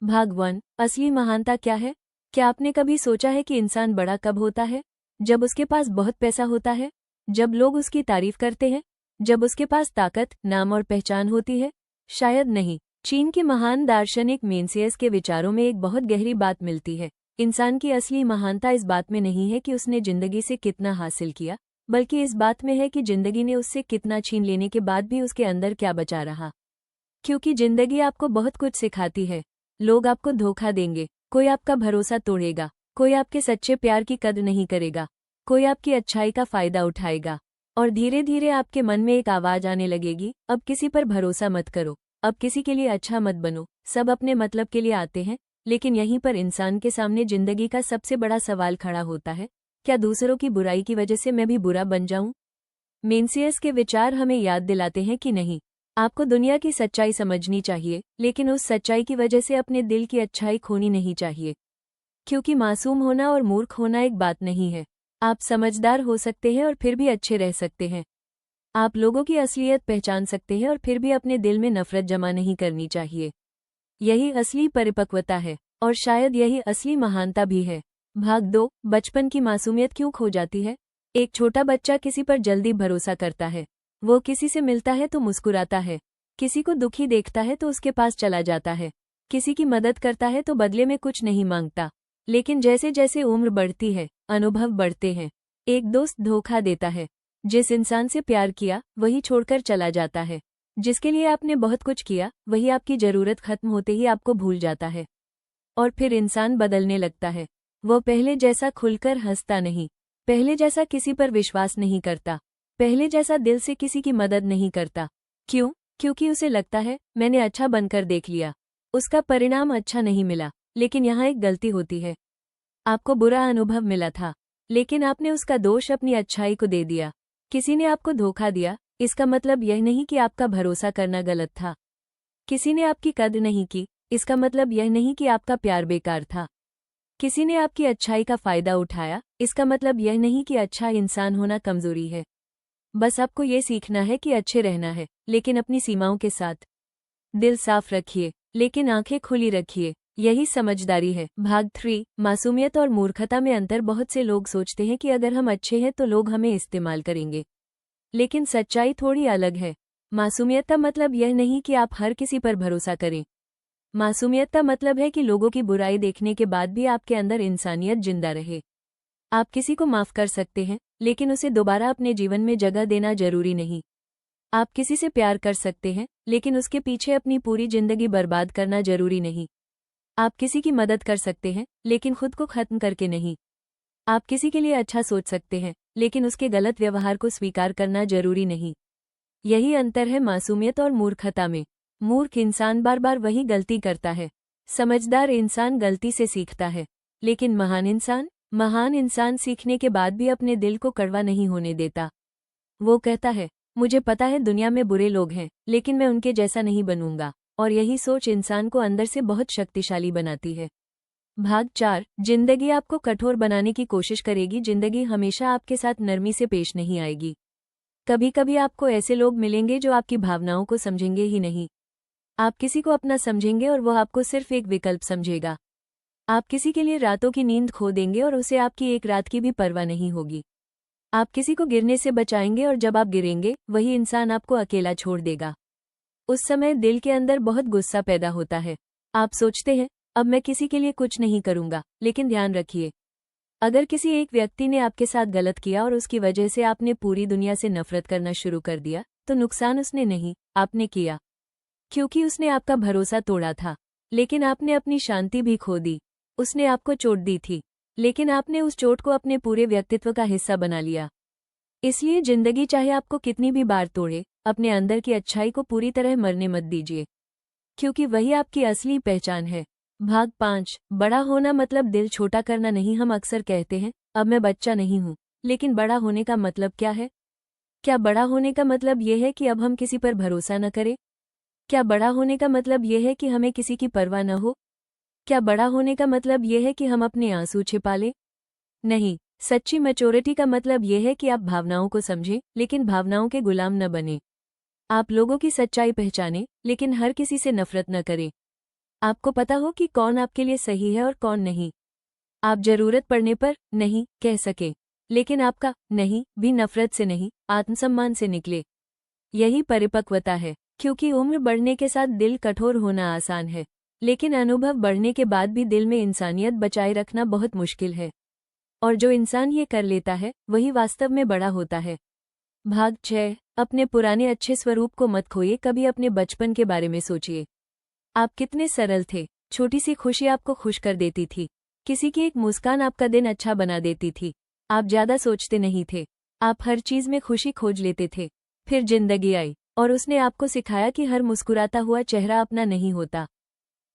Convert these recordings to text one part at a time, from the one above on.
भाग 1। असली महानता क्या है? क्या आपने कभी सोचा है कि इंसान बड़ा कब होता है? जब उसके पास बहुत पैसा होता है? जब लोग उसकी तारीफ करते हैं? जब उसके पास ताकत, नाम और पहचान होती है? शायद नहीं। चीन के महान दार्शनिक मेंसियस के विचारों में एक बहुत गहरी बात मिलती है। इंसान की असली महानता इस बात में नहीं है कि उसने जिंदगी से कितना हासिल किया, बल्कि इस बात में है कि जिंदगी ने उससे कितना छीन लेने के बाद भी उसके अंदर क्या बचा रहा। क्योंकि जिंदगी आपको बहुत कुछ सिखाती है। लोग आपको धोखा देंगे, कोई आपका भरोसा तोड़ेगा, कोई आपके सच्चे प्यार की कद्र नहीं करेगा, कोई आपकी अच्छाई का फायदा उठाएगा, और धीरे धीरे आपके मन में एक आवाज आने लगेगी, अब किसी पर भरोसा मत करो, अब किसी के लिए अच्छा मत बनो, सब अपने मतलब के लिए आते हैं। लेकिन यहीं पर इंसान के सामने जिंदगी का सबसे बड़ा सवाल खड़ा होता है, क्या दूसरों की बुराई की वजह से मैं भी बुरा बन जाऊं? मेंसियस के विचार हमें याद दिलाते हैं कि नहीं, आपको दुनिया की सच्चाई समझनी चाहिए, लेकिन उस सच्चाई की वजह से अपने दिल की अच्छाई खोनी नहीं चाहिए। क्योंकि मासूम होना और मूर्ख होना एक बात नहीं है। आप समझदार हो सकते हैं और फिर भी अच्छे रह सकते हैं। आप लोगों की असलियत पहचान सकते हैं और फिर भी अपने दिल में नफरत जमा नहीं करनी चाहिए। यही असली परिपक्वता है, और शायद यही असली महानता भी है। भाग 2। बचपन की मासूमियत क्यों खो जाती है? एक छोटा बच्चा किसी पर जल्दी भरोसा करता है। वो किसी से मिलता है तो मुस्कुराता है, किसी को दुखी देखता है तो उसके पास चला जाता है, किसी की मदद करता है तो बदले में कुछ नहीं मांगता। लेकिन जैसे जैसे उम्र बढ़ती है, अनुभव बढ़ते हैं। एक दोस्त धोखा देता है, जिस इंसान से प्यार किया वही छोड़कर चला जाता है, जिसके लिए आपने बहुत कुछ किया वही आपकी जरूरत खत्म होते ही आपको भूल जाता है। और फिर इंसान बदलने लगता है। वो पहले जैसा खुलकर हंसता नहीं, पहले जैसा किसी पर विश्वास नहीं करता, पहले जैसा दिल से किसी की मदद नहीं करता। क्यों? क्योंकि उसे लगता है मैंने अच्छा बनकर देख लिया, उसका परिणाम अच्छा नहीं मिला। लेकिन यहाँ एक गलती होती है। आपको बुरा अनुभव मिला था, लेकिन आपने उसका दोष अपनी अच्छाई को दे दिया। किसी ने आपको धोखा दिया, इसका मतलब यह नहीं कि आपका भरोसा करना गलत था। किसी ने आपकी कद्र नहीं की, इसका मतलब यह नहीं कि आपका प्यार बेकार था। किसी ने आपकी अच्छाई का फायदा उठाया, इसका मतलब यह नहीं कि अच्छा इंसान होना कमजोरी है। बस आपको ये सीखना है कि अच्छे रहना है, लेकिन अपनी सीमाओं के साथ। दिल साफ रखिए, लेकिन आंखें खुली रखिए, यही समझदारी है। भाग 3। मासूमियत और मूर्खता में अंतर। बहुत से लोग सोचते हैं कि अगर हम अच्छे हैं तो लोग हमें इस्तेमाल करेंगे, लेकिन सच्चाई थोड़ी अलग है। मासूमियत का मतलब यह नहीं कि आप हर किसी पर भरोसा करें। मासूमियत का मतलब है कि लोगों की बुराई देखने के बाद भी आपके अंदर इंसानियत जिंदा रहे। आप किसी को माफ कर सकते हैं, लेकिन उसे दोबारा अपने जीवन में जगह देना जरूरी नहीं। आप किसी से प्यार कर सकते हैं, लेकिन उसके पीछे अपनी पूरी जिंदगी बर्बाद करना जरूरी नहीं। आप किसी की मदद कर सकते हैं, लेकिन खुद को खत्म करके नहीं। आप किसी के लिए अच्छा सोच सकते हैं, लेकिन उसके गलत व्यवहार को स्वीकार करना जरूरी नहीं। यही अंतर है मासूमियत और मूर्खता में। मूर्ख इंसान बार बार वही गलती करता है। समझदार इंसान गलती से सीखता है। लेकिन महान इंसान सीखने के बाद भी अपने दिल को कड़वा नहीं होने देता। वो कहता है, मुझे पता है दुनिया में बुरे लोग हैं, लेकिन मैं उनके जैसा नहीं बनूंगा। और यही सोच इंसान को अंदर से बहुत शक्तिशाली बनाती है। भाग 4। जिंदगी आपको कठोर बनाने की कोशिश करेगी। जिंदगी हमेशा आपके साथ नरमी से पेश नहीं आएगी। कभी कभी आपको ऐसे लोग मिलेंगे जो आपकी भावनाओं को समझेंगे ही नहीं। आप किसी को अपना समझेंगे और वह आपको सिर्फ एक विकल्प समझेगा। आप किसी के लिए रातों की नींद खो देंगे और उसे आपकी एक रात की भी परवाह नहीं होगी। आप किसी को गिरने से बचाएंगे और जब आप गिरेंगे वही इंसान आपको अकेला छोड़ देगा। उस समय दिल के अंदर बहुत गुस्सा पैदा होता है। आप सोचते हैं, अब मैं किसी के लिए कुछ नहीं करूंगा। लेकिन ध्यान रखिए, अगर किसी एक व्यक्ति ने आपके साथ गलत किया और उसकी वजह से आपने पूरी दुनिया से नफरत करना शुरू कर दिया, तो नुकसान उसने नहीं, आपने किया। क्योंकि उसने आपका भरोसा तोड़ा था, लेकिन आपने अपनी शांति भी खो दी। उसने आपको चोट दी थी, लेकिन आपने उस चोट को अपने पूरे व्यक्तित्व का हिस्सा बना लिया। इसलिए जिंदगी चाहे आपको कितनी भी बार तोड़े, अपने अंदर की अच्छाई को पूरी तरह मरने मत दीजिए, क्योंकि वही आपकी असली पहचान है। भाग 5। बड़ा होना मतलब दिल छोटा करना नहीं। हम अक्सर कहते हैं, अब मैं बच्चा नहीं हूँ, लेकिन बड़ा होने का मतलब क्या है? क्या बड़ा होने का मतलब यह है कि अब हम किसी पर भरोसा न करें? क्या बड़ा होने का मतलब यह है कि हमें किसी की परवाह न हो? क्या बड़ा होने का मतलब यह है कि हम अपने आंसू छिपा लें? नहीं, सच्ची मैच्योरिटी का मतलब यह है कि आप भावनाओं को समझें, लेकिन भावनाओं के गुलाम न बने। आप लोगों की सच्चाई पहचानें, लेकिन हर किसी से नफरत न करें। आपको पता हो कि कौन आपके लिए सही है और कौन नहीं। आप जरूरत पड़ने पर नहीं कह सके, लेकिन आपका नहीं भी नफरत से नहीं, आत्मसम्मान से निकले। यही परिपक्वता है, क्योंकि उम्र बढ़ने के साथ दिल कठोर होना आसान है, लेकिन अनुभव बढ़ने के बाद भी दिल में इंसानियत बचाए रखना बहुत मुश्किल है। और जो इंसान ये कर लेता है वही वास्तव में बड़ा होता है। भाग 6। अपने पुराने अच्छे स्वरूप को मत खोइए। कभी अपने बचपन के बारे में सोचिए। आप कितने सरल थे। छोटी सी खुशी आपको खुश कर देती थी। किसी की एक मुस्कान आपका दिन अच्छा बना देती थी। आप ज्यादा सोचते नहीं थे। आप हर चीज में खुशी खोज लेते थे। फिर जिंदगी आई और उसने आपको सिखाया कि हर मुस्कुराता हुआ चेहरा अपना नहीं होता,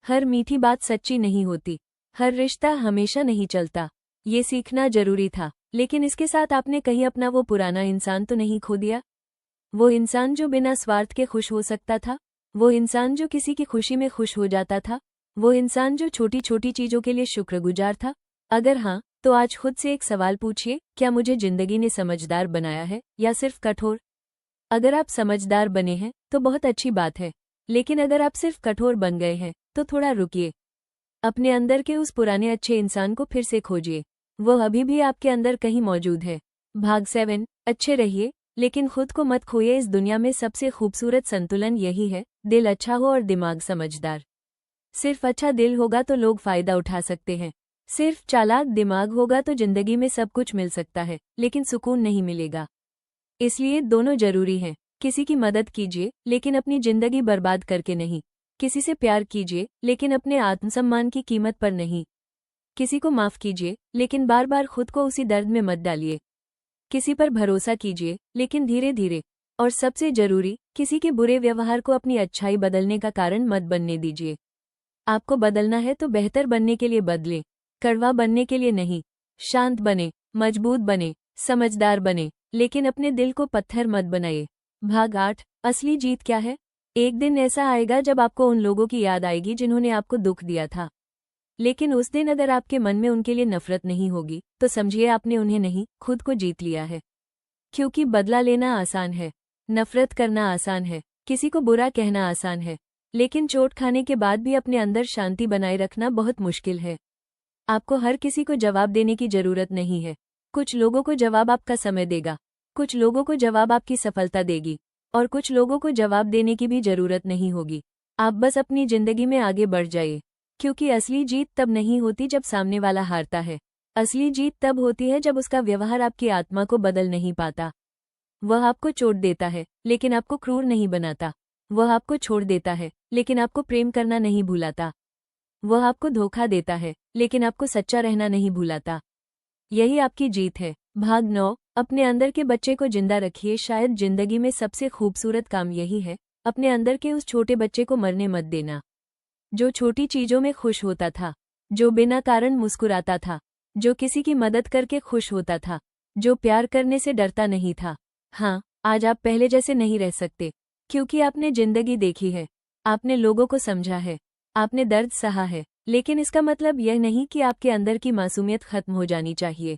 हर मीठी बात सच्ची नहीं होती, हर रिश्ता हमेशा नहीं चलता। ये सीखना जरूरी था, लेकिन इसके साथ आपने कहीं अपना वो पुराना इंसान तो नहीं खो दिया? वो इंसान जो बिना स्वार्थ के खुश हो सकता था, वो इंसान जो किसी की खुशी में खुश हो जाता था, वो इंसान जो छोटी छोटी चीजों के लिए शुक्रगुजार था। अगर हाँ, तो आज खुद से एक सवाल पूछिए, क्या मुझे जिंदगी ने समझदार बनाया है या सिर्फ कठोर? अगर आप समझदार बने हैं तो बहुत अच्छी बात है, लेकिन अगर आप सिर्फ कठोर बन गए हैं तो थोड़ा रुकिए। अपने अंदर के उस पुराने अच्छे इंसान को फिर से खोजिए। वो अभी भी आपके अंदर कहीं मौजूद है। भाग 7। अच्छे रहिए लेकिन खुद को मत खोइए। इस दुनिया में सबसे खूबसूरत संतुलन यही है, दिल अच्छा हो और दिमाग समझदार। सिर्फ अच्छा दिल होगा तो लोग फायदा उठा सकते हैं। सिर्फ चालाक दिमाग होगा तो जिंदगी में सब कुछ मिल सकता है, लेकिन सुकून नहीं मिलेगा। इसलिए दोनों जरूरी हैं। किसी की मदद कीजिए लेकिन अपनी जिंदगी बर्बाद करके नहीं। किसी से प्यार कीजिए लेकिन अपने आत्मसम्मान की कीमत पर नहीं। किसी को माफ कीजिए लेकिन बार बार खुद को उसी दर्द में मत डालिए। किसी पर भरोसा कीजिए लेकिन धीरे धीरे। और सबसे जरूरी, किसी के बुरे व्यवहार को अपनी अच्छाई बदलने का कारण मत बनने दीजिए। आपको बदलना है तो बेहतर बनने के लिए बदलें, कड़वा बनने के लिए नहीं। शांत बने, मजबूत बने, समझदार बने, लेकिन अपने दिल को पत्थर मत बनाइए। भाग 8। असली जीत क्या है? एक दिन ऐसा आएगा जब आपको उन लोगों की याद आएगी जिन्होंने आपको दुख दिया था, लेकिन उस दिन अगर आपके मन में उनके लिए नफरत नहीं होगी तो समझिए आपने उन्हें नहीं, खुद को जीत लिया है। क्योंकि बदला लेना आसान है, नफरत करना आसान है, किसी को बुरा कहना आसान है, लेकिन चोट खाने के बाद भी अपने अंदर शांति बनाए रखना बहुत मुश्किल है। आपको हर किसी को जवाब देने की जरूरत नहीं है। कुछ लोगों को जवाब आपका समय देगा, कुछ लोगों को जवाब आपकी सफलता देगी, और कुछ लोगों को जवाब देने की भी जरूरत नहीं होगी। आप बस अपनी जिंदगी में आगे बढ़ जाइए, क्योंकि असली जीत तब नहीं होती जब सामने वाला हारता है। असली जीत तब होती है जब उसका व्यवहार आपकी आत्मा को बदल नहीं पाता। वह आपको चोट देता है लेकिन आपको क्रूर नहीं बनाता। वह आपको छोड़ देता है लेकिन आपको प्रेम करना नहीं भुलाता। वह आपको धोखा देता है लेकिन आपको सच्चा रहना नहीं भुलाता। यही आपकी जीत है। भाग 9। अपने अंदर के बच्चे को जिंदा रखिए। शायद जिंदगी में सबसे खूबसूरत काम यही है, अपने अंदर के उस छोटे बच्चे को मरने मत देना, जो छोटी चीजों में खुश होता था, जो बिना कारण मुस्कुराता था, जो किसी की मदद करके खुश होता था, जो प्यार करने से डरता नहीं था। हाँ, आज आप पहले जैसे नहीं रह सकते, क्योंकि आपने जिंदगी देखी है, आपने लोगों को समझा है, आपने दर्द सहा है, लेकिन इसका मतलब यह नहीं कि आपके अंदर की मासूमियत खत्म हो जानी चाहिए।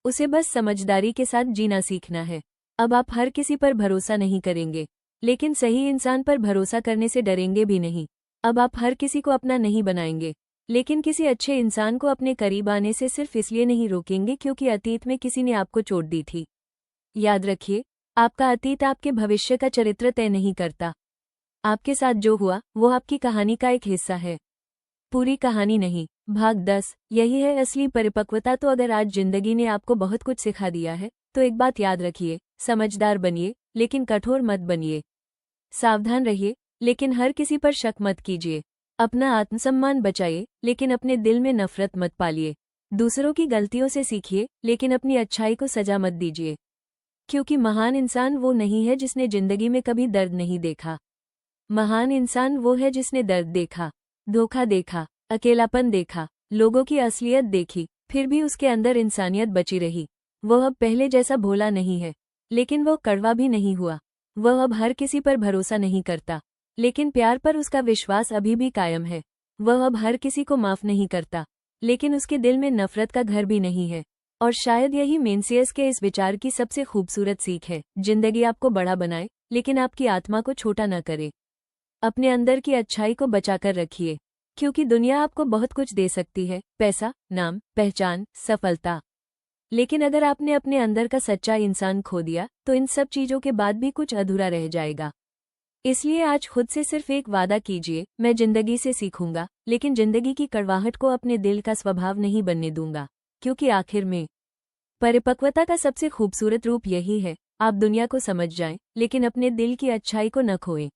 उसे बस समझदारी के साथ जीना सीखना है। अब आप हर किसी पर भरोसा नहीं करेंगे, लेकिन सही इंसान पर भरोसा करने से डरेंगे भी नहीं। अब आप हर किसी को अपना नहीं बनाएंगे, लेकिन किसी अच्छे इंसान को अपने करीब आने से सिर्फ इसलिए नहीं रोकेंगे क्योंकि अतीत में किसी ने आपको चोट दी थी। याद रखिए, आपका अतीत आपके भविष्य का चरित्र तय नहीं करता। आपके साथ जो हुआ वो आपकी कहानी का एक हिस्सा है, पूरी कहानी नहीं। भाग 10। यही है असली परिपक्वता। तो अगर आज जिंदगी ने आपको बहुत कुछ सिखा दिया है तो एक बात याद रखिए, समझदार बनिए लेकिन कठोर मत बनिए। सावधान रहिए लेकिन हर किसी पर शक मत कीजिए। अपना आत्मसम्मान बचाइए लेकिन अपने दिल में नफरत मत पालिए। दूसरों की गलतियों से सीखिए लेकिन अपनी अच्छाई को सजा मत दीजिए। क्योंकि महान इंसान वो नहीं है जिसने जिंदगी में कभी दर्द नहीं देखा। महान इंसान वो है जिसने दर्द देखा, धोखा देखा, अकेलापन देखा, लोगों की असलियत देखी, फिर भी उसके अंदर इंसानियत बची रही। वह अब पहले जैसा भोला नहीं है, लेकिन वो कड़वा भी नहीं हुआ। वह अब हर किसी पर भरोसा नहीं करता, लेकिन प्यार पर उसका विश्वास अभी भी कायम है। वह अब हर किसी को माफ नहीं करता, लेकिन उसके दिल में नफरत का घर भी नहीं है। और शायद यही मेंसियस के इस विचार की सबसे खूबसूरत सीख है। जिंदगी आपको बड़ा बनाए लेकिन आपकी आत्मा को छोटा न करे। अपने अंदर की अच्छाई को बचाकर रखिए। क्योंकि दुनिया आपको बहुत कुछ दे सकती है, पैसा, नाम, पहचान, सफलता। लेकिन अगर आपने अपने अंदर का सच्चा इंसान खो दिया तो इन सब चीजों के बाद भी कुछ अधूरा रह जाएगा। इसलिए आज खुद से सिर्फ एक वादा कीजिए, मैं जिंदगी से सीखूंगा, लेकिन जिंदगी की कड़वाहट को अपने दिल का स्वभाव नहीं बनने दूंगा। क्योंकि आखिर में परिपक्वता का सबसे खूबसूरत रूप यही है, आप दुनिया को समझ जाएं, लेकिन अपने दिल की अच्छाई को न खोएं।